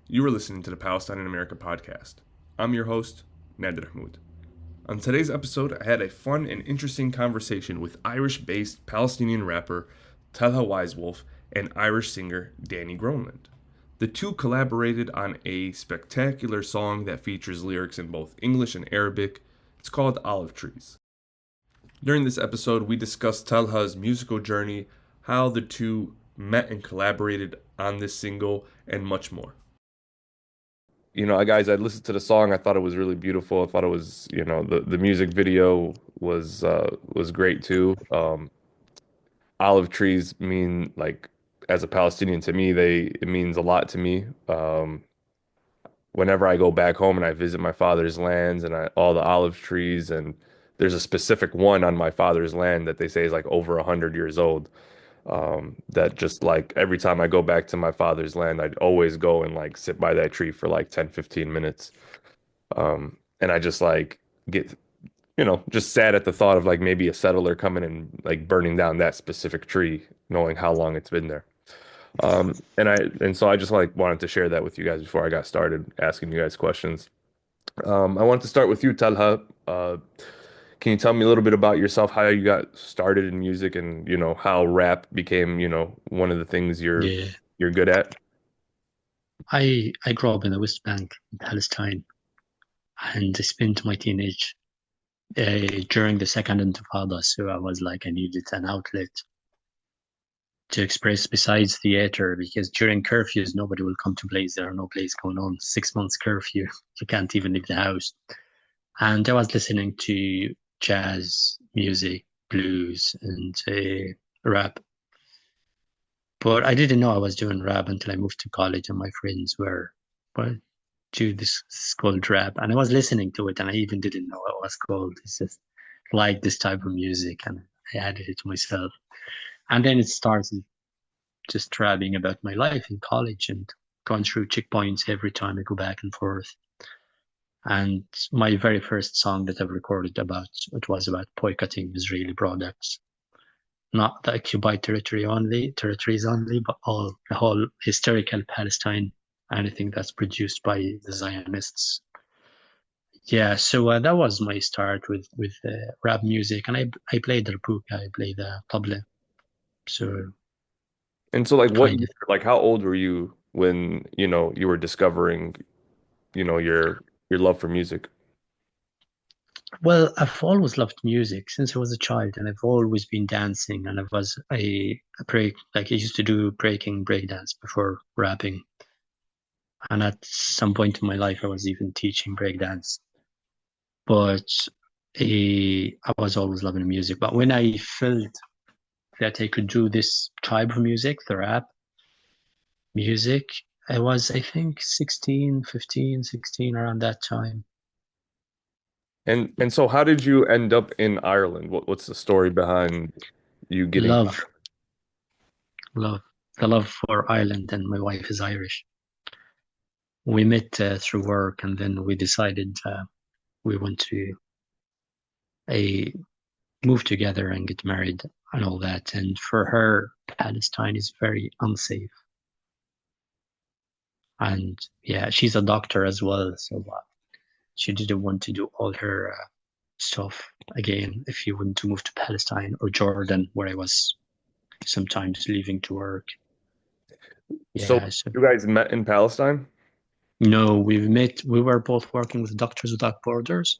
You are listening to the Palestine in America podcast. I'm your host, Nader Mahmoud. On today's episode, I had a fun and interesting conversation with Irish-based Palestinian rapper Talha Wise Wolf and Irish singer Danny Groenland. The two collaborated on a spectacular song that features lyrics in both English and Arabic. It's called Olive Trees. During this episode, we discussed Talha's musical journey, how the two met and collaborated on this single, and much more. Guys, I listened to the song. I thought it was really beautiful. I thought it was, the music video was great too. Olive trees mean like, as a Palestinian, to me, it means a lot to me. Whenever I go back home and I visit my father's lands and all the olive trees, and there's a specific one on my father's land that they say is like over 100 years old. That just like every time I go back to my father's land, I'd always go and like sit by that tree for like 10, 15 minutes. And I just like get, just sad at the thought of like maybe a settler coming and like burning down that specific tree, knowing how long it's been there. And so I just like wanted to share that with you guys before I got started asking you guys questions. I want to start with you, Talha. Can you tell me a little bit about yourself, how you got started in music and, how rap became, one of the things Yeah, you're good at? I grew up in the West Bank in Palestine, and I spent my teenage during the second Intifada. So I was like, I needed an outlet to express besides theater because during curfews, nobody will come to plays. There are no plays going on. 6 months curfew, you can't even leave the house. And I was listening to jazz music, blues, and rap. But I didn't know I was doing rap until I moved to college, and my friends were, well, dude, this is called rap. And I was listening to it, and I even didn't know what it was called. It's just like this type of music, and I added it to myself. And then it started just rapping about my life in college and going through checkpoints every time I go back and forth. And my very first song that I've recorded about it was about boycotting Israeli products, not the occupied territories only, but all the whole historical Palestine, anything that's produced by the Zionists. Yeah, so that was my start with rap music, and I played the buka, I played the tabla, so And so like kind of. like how old were you when, you were discovering, your love for music? Well, I've always loved music since I was a child, and I've always been dancing, and I was a break like I used to do breakdance before rapping, and at some point in my life, I was even teaching breakdance. But I was always loving music. But when I felt that I could do this type of music, the rap music, I was, I think, 16, 15, 16, around that time. And so how did you end up in Ireland? What's the story behind you getting Love, love, the love for Ireland, and my wife is Irish. We met through work, and then we decided we want to a move together and get married and all that. And for her, Palestine is very unsafe. And yeah, she's a doctor as well, so she didn't want to do all her stuff again if you want to move to Palestine or Jordan, where I was sometimes leaving to work. So Yeah, so you guys met in Palestine? no, we were both working with Doctors Without Borders,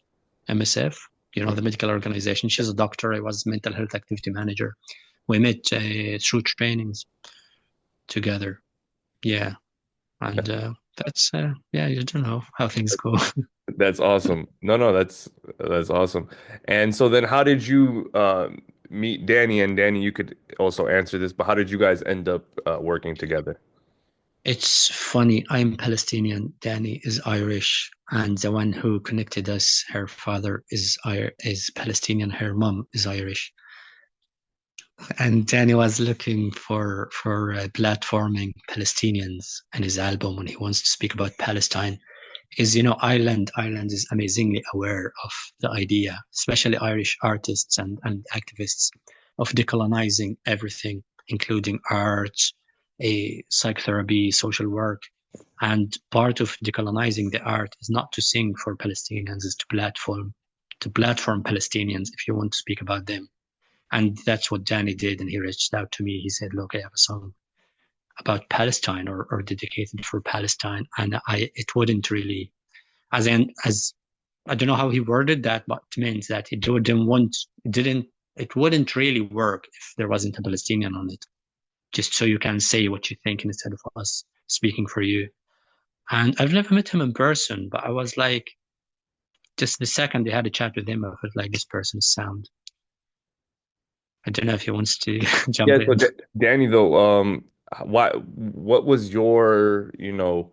MSF, the medical organization. She's a doctor, I was mental health activity manager. We met through trainings together. Yeah, and yeah, you don't know how things go. That's awesome. No, that's awesome. And so then how did you meet Danny? And Danny, you could also answer this, but how did you guys end up working together? It's funny, I'm Palestinian, Danny is Irish, and the one who connected us, her father is Palestinian, her mom is Irish. And Danny was looking for platforming Palestinians in his album when he wants to speak about Palestine. Because Ireland is amazingly aware of the idea, especially Irish artists and activists, of decolonizing everything, including art, a psychotherapy, social work. And part of decolonizing the art is not to sing for Palestinians, is to platform Palestinians if you want to speak about them. And that's what Danny did. And he reached out to me. He said, look, I have a song about Palestine or dedicated for Palestine. And it wouldn't really, as I don't know how he worded that, but it means that it wouldn't really work if there wasn't a Palestinian on it. Just so you can say what you think instead of us speaking for you. And I've never met him in person, but I was like, just the second they had a chat with him, I felt like this person's sound. I don't know if he wants to jump Yeah, so in. Danny though, what was your,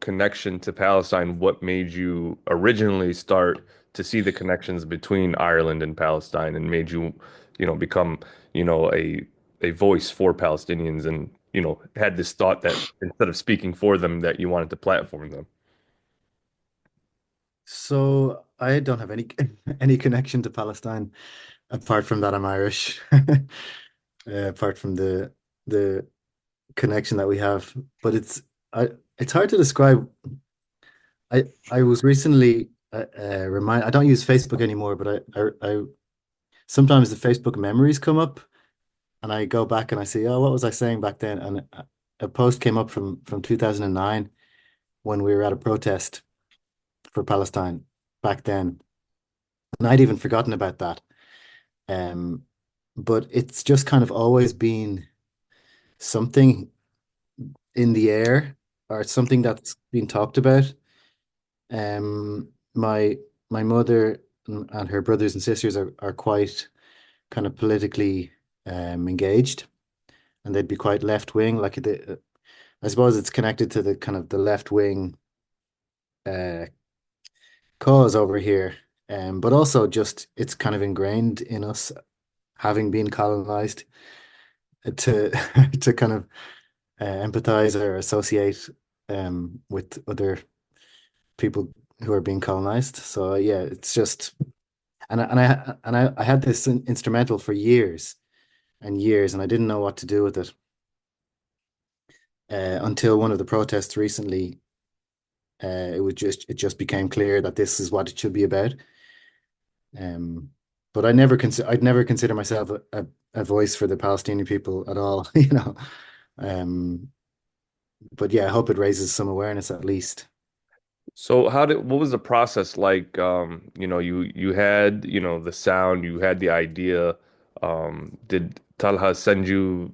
connection to Palestine? What made you originally start to see the connections between Ireland and Palestine and made you, become, a voice for Palestinians and, had this thought that instead of speaking for them, that you wanted to platform them? So I don't have any any connection to Palestine apart from that I'm Irish. Apart from the connection that we have, but it's hard to describe. I was recently I don't use Facebook anymore, but I sometimes the Facebook memories come up, and I go back and I see, oh, what was I saying back then? And a post came up from 2009 when we were at a protest for Palestine back then, and I'd even forgotten about that. Um, but it's just kind of always been something in the air or something that's been talked about. My mother and her brothers and sisters are quite kind of politically engaged, and they'd be quite left wing. I suppose it's connected to the kind of the left wing uh, cause over here, but also just it's kind of ingrained in us, having been colonized, to to kind of empathize or associate with other people who are being colonized. So yeah, it's just I had this instrumental for years and years, and I didn't know what to do with it until one of the protests recently. It just became clear that this is what it should be about. Um, but I'd never consider myself a voice for the Palestinian people at all, you know. Um, but yeah, I hope it raises some awareness at least. So what was the process like? You had, the sound, you had the idea. Did Talha send you,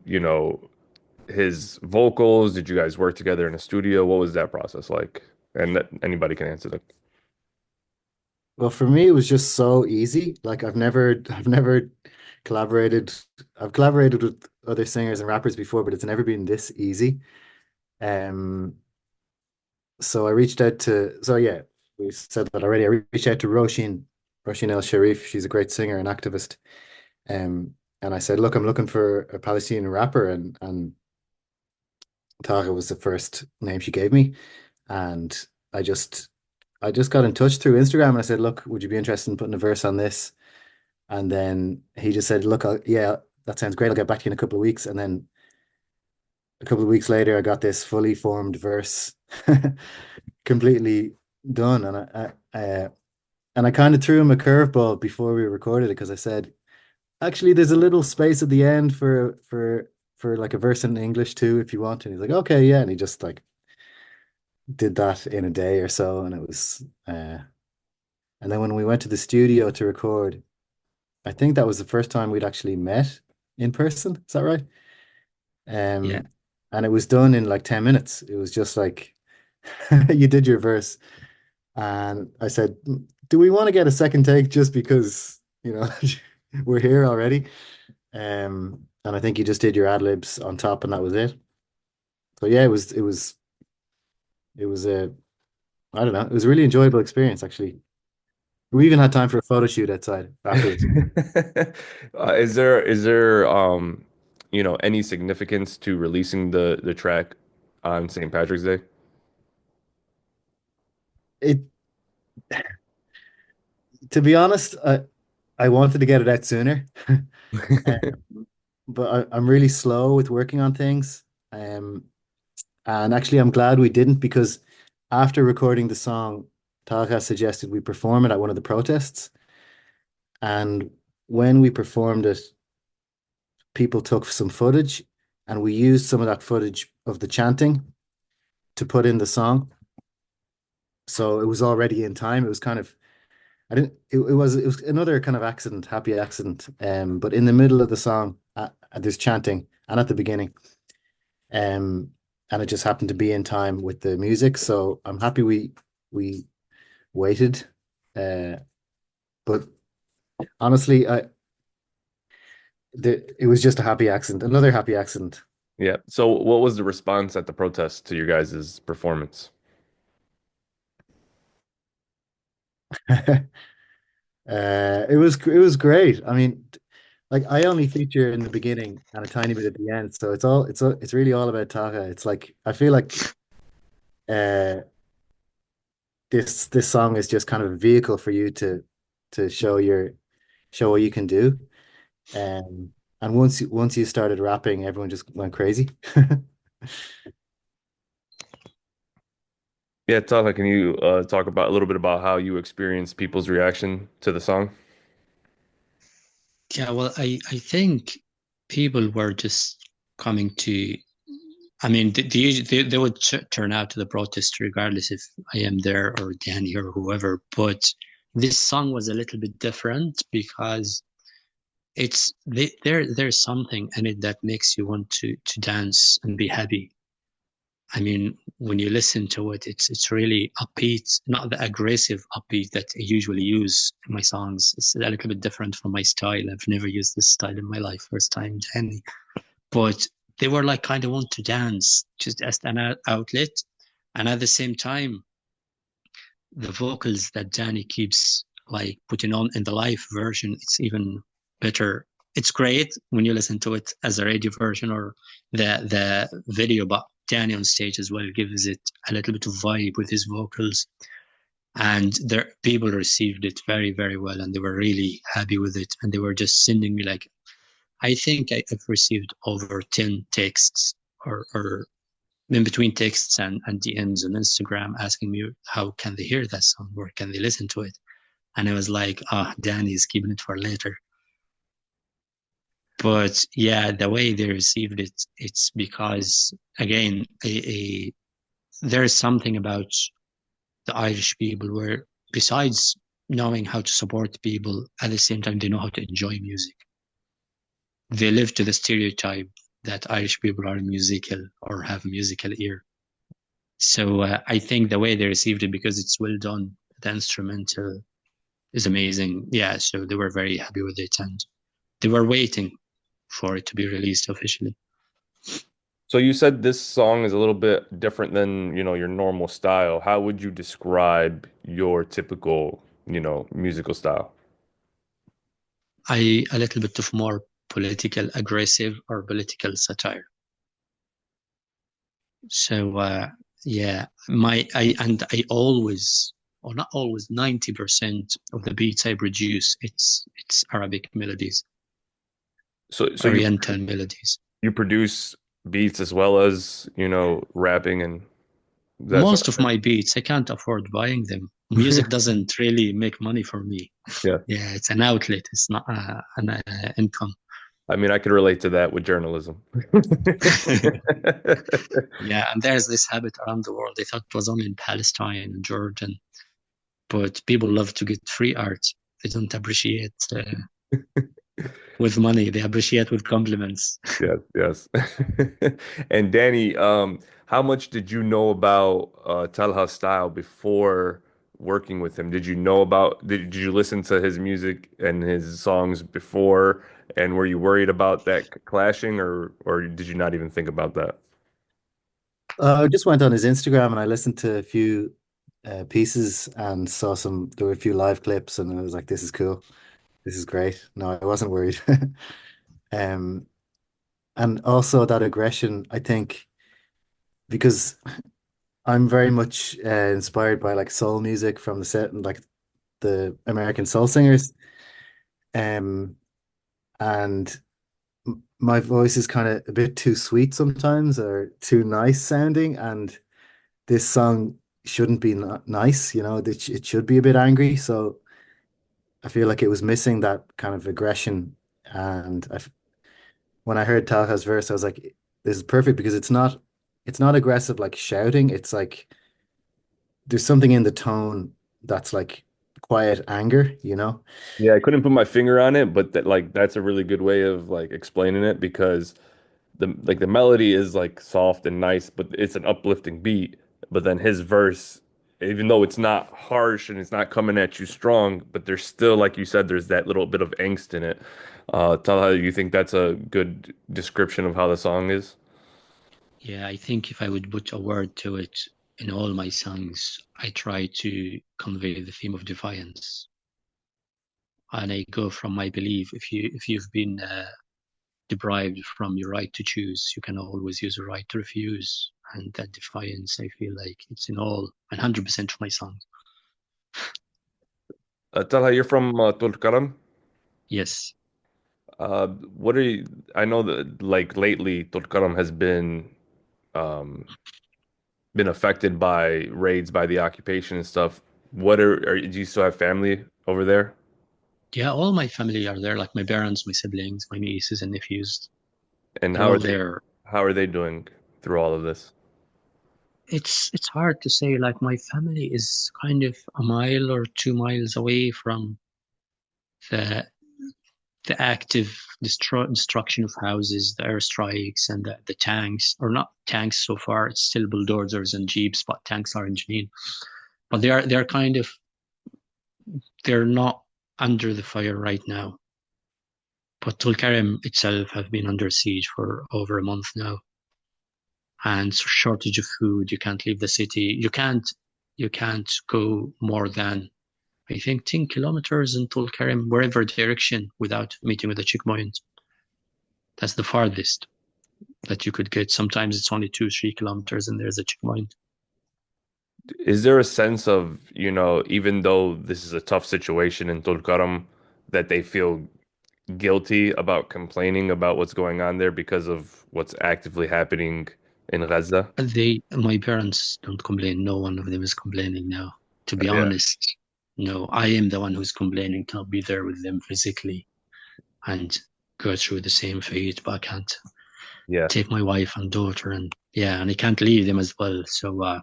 his vocals? Did you guys work together in a studio? What was that process like? And anybody can answer that. Well, for me, it was just so easy. Like I've never collaborated. I've collaborated with other singers and rappers before, but it's never been this easy. Um, so I reached out to. So yeah, we said that already. I reached out to Roisin El Sharif. She's a great singer and activist. And I said, look, I'm looking for a Palestinian rapper, and Taha was the first name she gave me, and I just I just got in touch through Instagram and I said, look, would you be interested in putting a verse on this? And then he just said, look, yeah, that sounds great. I'll get back to you in a couple of weeks. And then a couple of weeks later, I got this fully formed verse completely done. And I kind of threw him a curveball before we recorded it because I said, actually, there's a little space at the end for like a verse in English too, if you want. And he's like, okay, yeah. And he just like did that in a day or so. And it was and then when we went to the studio to record, I think that was the first time we'd actually met in person. Is that right? Yeah. Um, and it was done in like 10 minutes. It was just like you did your verse. And I said, do we want to get a second take just because, we're here already? And I think you just did your ad libs on top and that was it. So yeah, it was a, I don't know, it was a really enjoyable experience actually. We even had time for a photo shoot outside afterwards. Is there any significance to releasing the track on St. Patrick's Day? It, to be honest, I wanted to get it out sooner. But I'm really slow with working on things. And actually, I'm glad we didn't because after recording the song, Talha suggested we perform it at one of the protests. And when we performed it, people took some footage and we used some of that footage of the chanting to put in the song. So it was already in time. It was kind of I didn't it was another kind of accident, happy accident. But in the middle of the song, there's chanting and at the beginning. And it just happened to be in time with the music. So I'm happy we waited. Uh but honestly, it was just a happy accident, another happy accident. Yeah. So what was the response at the protest to your guys' performance? It was great. I mean, like I only feature in the beginning and a tiny bit at the end, so it's really all about Taha. It's like I feel like uh this song is just kind of a vehicle for you to show what you can do. And once you started rapping, everyone just went crazy. Yeah, Talha, can you talk about a little bit about how you experienced people's reaction to the song? Yeah, well, I think people were just coming to. I mean, they would turn out to the protest regardless if I am there or Danny or whoever. But this song was a little bit different because there's something in it that makes you want to dance and be happy. I mean, when you listen to it, it's really upbeat, not the aggressive upbeat that I usually use in my songs. It's a little bit different from my style. I've never used this style in my life. First time, Danny. But they were like kind of want to dance just as an outlet. And at the same time, the vocals that Danny keeps like putting on in the live version, it's even better. It's great when you listen to it as a radio version or the video, but Danny on stage as well gives it a little bit of vibe with his vocals. And there people received it very, very well and they were really happy with it. And they were just sending me like I think I've received over 10 texts or in between texts and DMs on Instagram asking me how can they hear that song or can they listen to it? And I was like, ah, oh, Danny's keeping it for later. But yeah, the way they received it, it's because again, there's something about the Irish people where besides knowing how to support people, at the same time they know how to enjoy music. They live to the stereotype that Irish people are musical or have a musical ear. So I think the way they received it, because it's well done, the instrumental is amazing. Yeah, so they were very happy with it and they were waiting for it to be released officially. So you said this song is a little bit different than, your normal style. How would you describe your typical, musical style? A little bit of more political aggressive or political satire. So yeah, I always, or not always, 90% of the beats I produce, it's Arabic melodies, So Oriental melodies. you produce beats as well as, rapping and that sort Most of of my beats, I can't afford buying them. thing. Music doesn't really make money for me. Yeah. Yeah, it's an outlet. It's not an income. I mean, I could relate to that with journalism. Yeah, and there's this habit around the world. They thought it was only in Palestine and Jordan, but people love to get free art. They don't appreciate with money. They appreciate with compliments. Yes, yes. And Danny, how much did you know about Talha's style before working with him? Did you listen to his music and his songs before, and were you worried about that clashing, or did you not even think about that? I just went on his Instagram and I listened to a few pieces and there were a few live clips and I was like, this is cool. This is great. No, I wasn't worried. Um, and also that aggression, I think, because I'm very much inspired by like soul music from the set and like the American soul singers. Um, and my voice is kind of a bit too sweet sometimes or too nice sounding. And this song shouldn't be nice, it should be a bit angry. So I feel like it was missing that kind of aggression. And when I heard Talha's verse, I was like, this is perfect because it's not aggressive like shouting. It's like there's something in the tone that's like quiet anger. Yeah, I couldn't put my finger on it, but that's a really good way of like explaining it because the melody is like soft and nice, but it's an uplifting beat. But then his verse, even though it's not harsh and it's not coming at you strong, but there's still, like you said, there's that little bit of angst in it. Talha, you think that's a good description of how the song is? Yeah, I think if I would put a word to it in all my songs, I try to convey the theme of defiance. And I go from my belief, if you've been deprived from your right to choose, you can always use a right to refuse. And that defiance, I feel like it's in all 100% of my songs. Talha, you're from Tulkarm. Yes. What are you, I know that like lately Tulkarm has been affected by raids by the occupation and stuff. Do you still have family over there? Yeah, all my family are there, like my parents, my siblings, my nieces and nephews. And They're all there. how are they doing through all of this? It's hard to say, like my family is kind of a mile or 2 miles away from the the active destruction of houses, the airstrikes, and the tanks, or not tanks so far. It's still bulldozers and jeeps, but tanks are in Jenin. But they're kind of they're not under the fire right now. But Tulkarem itself have been under siege for over a month now, and shortage of food. You can't leave the city. You can't go more than I think 10 kilometers in Tulkarem, wherever direction, without meeting with a checkpoint. That's the farthest that you could get. Sometimes it's only 2, 3 kilometers and there's a checkpoint. Is there a sense of, even though this is a tough situation in Tulkarm, that they feel guilty about complaining about what's going on there because of what's actively happening in Gaza? My parents don't complain. No one of them is complaining now. To be Yeah. honest, no, I am the one who's complaining to not be there with them physically and go through the same fate, but I can't Yeah. take my wife and daughter and yeah, and I can't leave them as well. So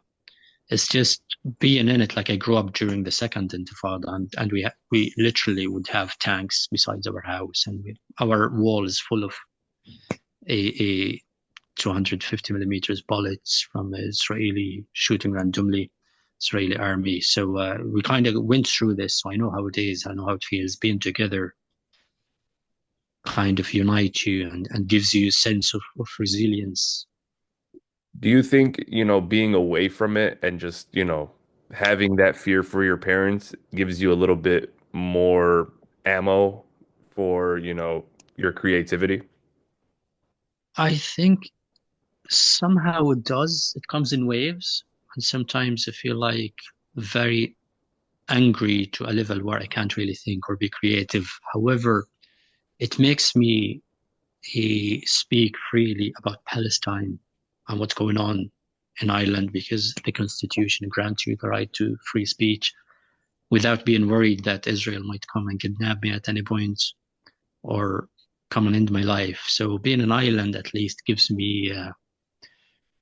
it's just being in it. Like I grew up during the second Intifada, and we literally would have tanks beside our house, and our wall is full of a 250 millimeters bullets from Israeli shooting randomly, Israeli army. So we kind of went through this. So I know how it is. I know how it feels. Being together kind of unites you and gives you a sense of resilience. Do you think, being away from it and just, having that fear for your parents gives you a little bit more ammo for, your creativity? I think somehow it does. It comes in waves. And sometimes I feel like very angry to a level where I can't really think or be creative. However, it makes me speak freely about Palestine and what's going on in Ireland because the Constitution grants you the right to free speech without being worried that Israel might come and kidnap me at any point or come and end my life. So being in Ireland at least gives me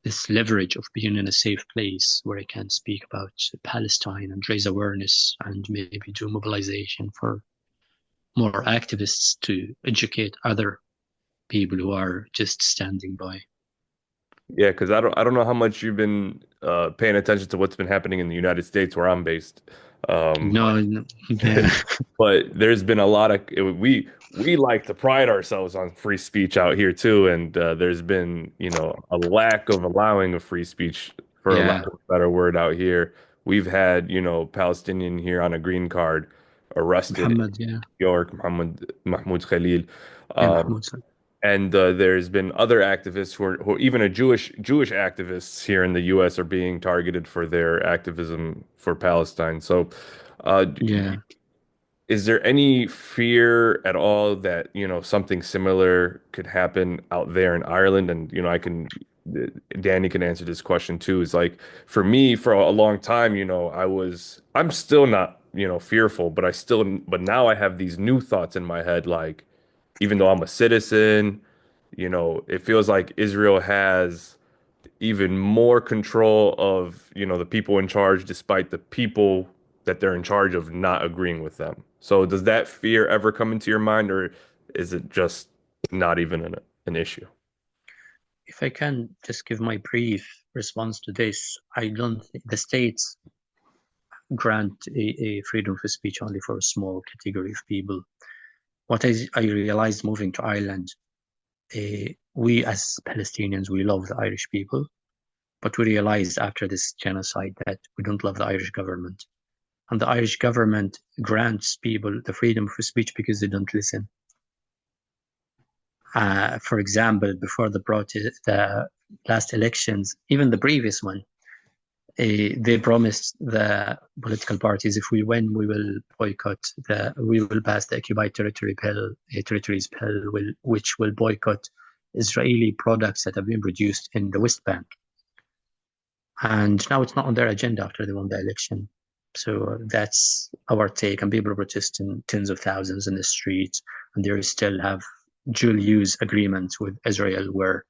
this leverage of being in a safe place where I can speak about Palestine and raise awareness and maybe do mobilization for more activists to educate other people who are just standing by. Yeah, because I don't know how much you've been paying attention to what's been happening in the United States where I'm based. Um, No, no, yeah, but there's been a lot of we like to pride ourselves on free speech out here too, and there's been a lack of allowing of free speech for a lack yeah, of a better word out here. We've had Palestinian here on a green card arrested in Muhammad, yeah, New York, Mahmoud Khalil. yeah, Um, Mahmoud. and there's been other activists who are even a Jewish activists here in the U.S. are being targeted for their activism for Palestine. So, Yeah, is there any fear at all that something similar could happen out there in Ireland? And I can Danny can answer this question too. Is like for me, for a long time, I'm still not, fearful, but now I have these new thoughts in my head. Like, even though I'm a citizen, it feels like Israel has even more control of, the people in charge, despite the people that they're in charge of not agreeing with them. So does that fear ever come into your mind, or is it just not even an issue? If I can just give my brief response to this, I don't think the states grant a freedom of speech only for a small category of people. I realized moving to Ireland, we as Palestinians, we love the Irish people, but we realized after this genocide that we don't love the Irish government. And the Irish government grants people the freedom of speech because they don't listen. For example, before the last elections, even the previous one, they promised the political parties, if we win, we will pass the occupied territories bill, which will boycott Israeli products that have been produced in the West Bank. And now it's not on their agenda after they won the election. So that's our take. And people are protesting tens of thousands in the streets, and they still have dual use agreements with Israel where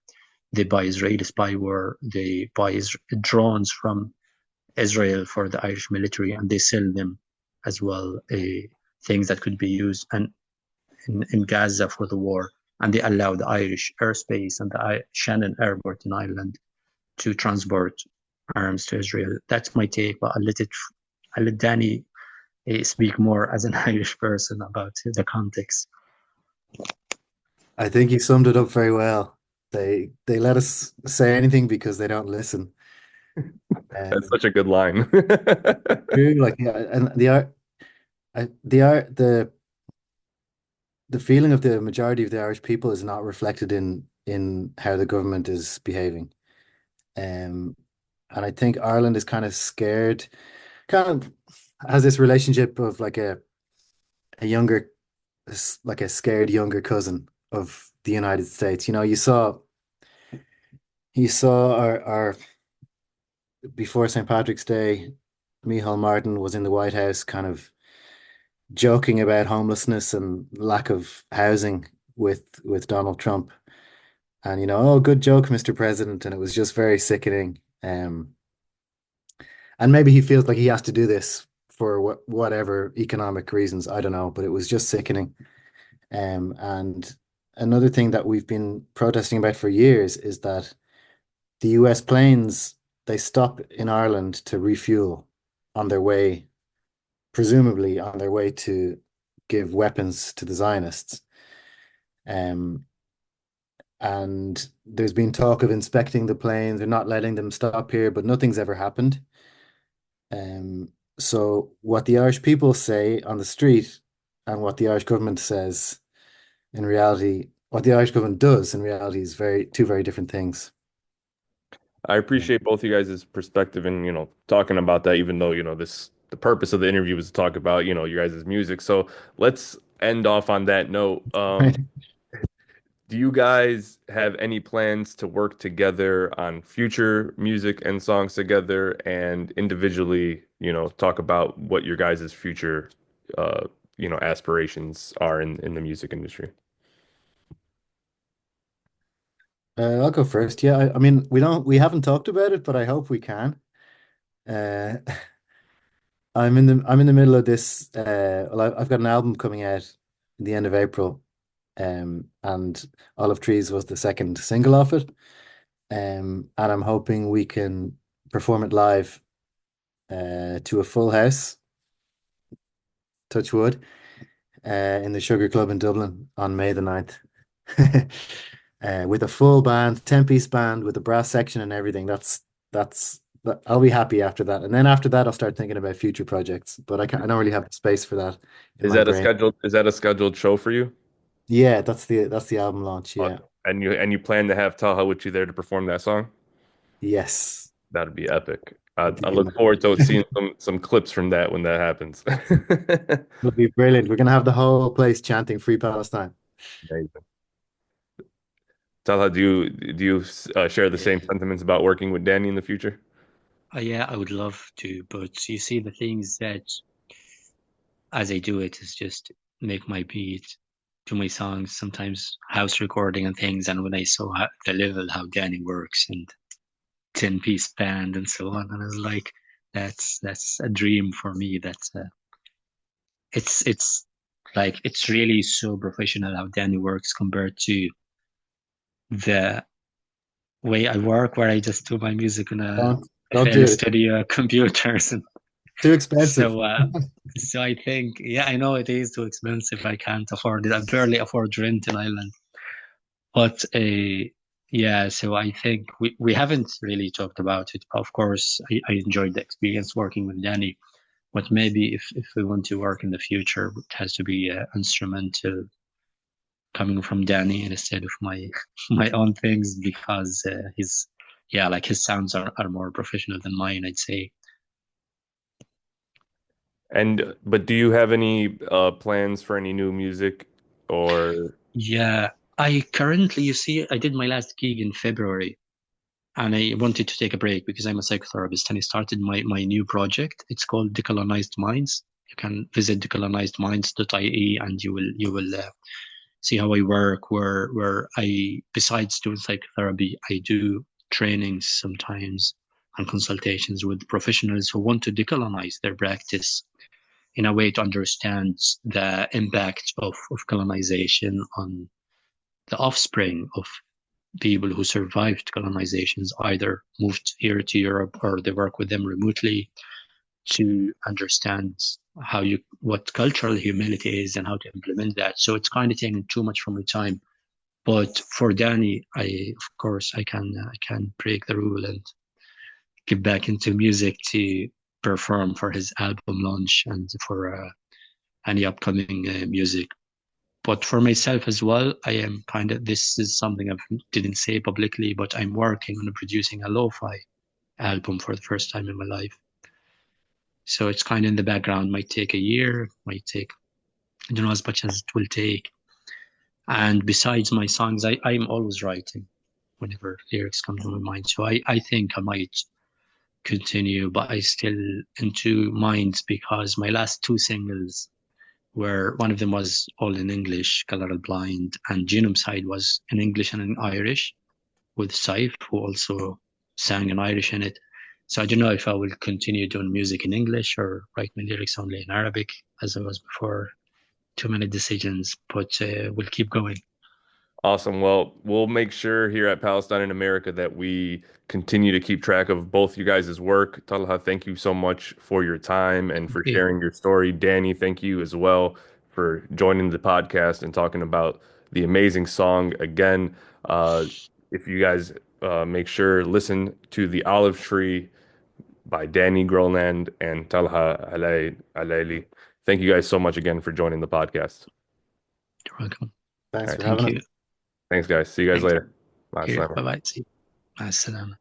they buy Israeli spyware, they buy drones from Israel for the Irish military, and they sell them as well, things that could be used in Gaza for the war. And they allow the Irish airspace and the Shannon Airport in Ireland to transport arms to Israel. That's my take, but I'll let Danny speak more as an Irish person about the context. I think you summed it up very well. They let us say anything because they don't listen. That's Um, such a good line. true, like yeah, and the feeling of the majority of the Irish people is not reflected in how the government is behaving. Um, and I think Ireland is kind of scared, kind of has this relationship of like a younger, like a scared younger cousin of the United States. You saw our before St. Patrick's Day, Micheál Martin was in the White House, kind of joking about homelessness and lack of housing with Donald Trump. And oh, good joke, Mr. President. And it was just very sickening. And maybe he feels like he has to do this for whatever economic reasons. I don't know, but it was just sickening. And another thing that we've been protesting about for years is that the US planes, they stop in Ireland to refuel on their way, presumably on their way to give weapons to the Zionists. Um, and there's been talk of inspecting the planes. They're not letting them stop here, but nothing's ever happened. Um, so what the Irish people say on the street and what the Irish government says in reality, what the Irish government does in reality is two very different things. I Yeah. appreciate both you guys' perspective and, talking about that, even though, the purpose of the interview was to talk about, you guys' music. So let's end off on that note. Right. Do you guys have any plans to work together on future music and songs together and individually, talk about what your guys' future, aspirations are in the music industry? I'll go first. Yeah, I mean, we haven't talked about it, but I hope we can. Uh, I'm in the middle of this. Well, I've got an album coming out in the end of April, and Olive Trees was the second single off it. And I'm hoping we can perform it live, to a full house, touch wood, in the Sugar Club in Dublin on May the 9th. With a full band, 10-piece band with a brass section and everything. I'll be happy after that. And then after that, I'll start thinking about future projects. But I don't really have the space for that in my brain. Is that a scheduled show for you? Yeah, that's the album launch. Uh, Yeah. and you plan to have Talha with you there to perform that song? Yes. That'd be epic. I, I I think look forward to seeing some clips from that when that happens. it'll be brilliant. We're gonna have the whole place chanting Free Palestine. Amazing. Talha, do you share the same Yeah. sentiments about working with Danny in the future? Yeah, I would love to, but you see, the things that as I do it is just make my beat, do my songs, sometimes house recording and things. And when I saw the level how Danny works and 10-piece band and so on, and I was like, that's a dream for me. It's like it's really so professional how Danny works compared to the way I work, where I just do my music on a Don't FL do it. Studio computers. And Too expensive. so, so I think, yeah, I know it is too expensive. I can't afford it. I barely afford rent in Ireland. But yeah, so I think we haven't really talked about it. Of course, I enjoyed the experience working with Danny, but maybe if we want to work in the future, it has to be instrumental coming from Danny instead of my my own things, because his yeah, like his sounds are more professional than mine, I'd say. And but do you have any plans for any new music or Yeah, I currently, you see, I did my last gig in February, and I wanted to take a break because I'm a psychotherapist, and I started my new project. It's called Decolonized Minds. You can visit decolonizedminds.ie, and you will see how I work. Where I, besides doing psychotherapy, I do trainings sometimes and consultations with professionals who want to decolonize their practice in a way to understand the impact of colonization on the offspring of people who survived colonizations, either moved here to Europe or they work with them remotely, to understand how you what cultural humility is and how to implement that. So it's kind of taking too much from my time. But for Danny, I of course I can break the rule and get back into music to perform for his album launch and for any upcoming music. But for myself as well, I am kind of, this is something I didn't say publicly, but I'm working on producing a lo-fi album for the first time in my life. So it's kind of in the background, might take a year, might take, I don't know, as much as it will take. And besides my songs, I'm always writing whenever lyrics come to my mind. So I think I might continue, but I still into minds because my last two singles where one of them was all in English, Color Blind, and Genocide was in English and in Irish with Saif, who also sang in Irish in it. So I don't know if I will continue doing music in English or write my lyrics only in Arabic, as I was before. Too many decisions, but we'll keep going. awesome? Well, we'll make sure here at Palestine in America that we continue to keep track of both you guys' work. Talha, thank you so much for your time and for Okay. sharing your story. Danny, thank you as well for joining the podcast and talking about the amazing song again. Uh, if you guys make sure listen to The Olive Tree by Danny Groenland and Talha Alaili. Thank you guys so much again for joining the podcast. You're welcome. All Thanks right. for Thank having us. you. Thanks, guys. See you guys Thanks. later. Bye. Here. Bye bye. See you. Assalamu.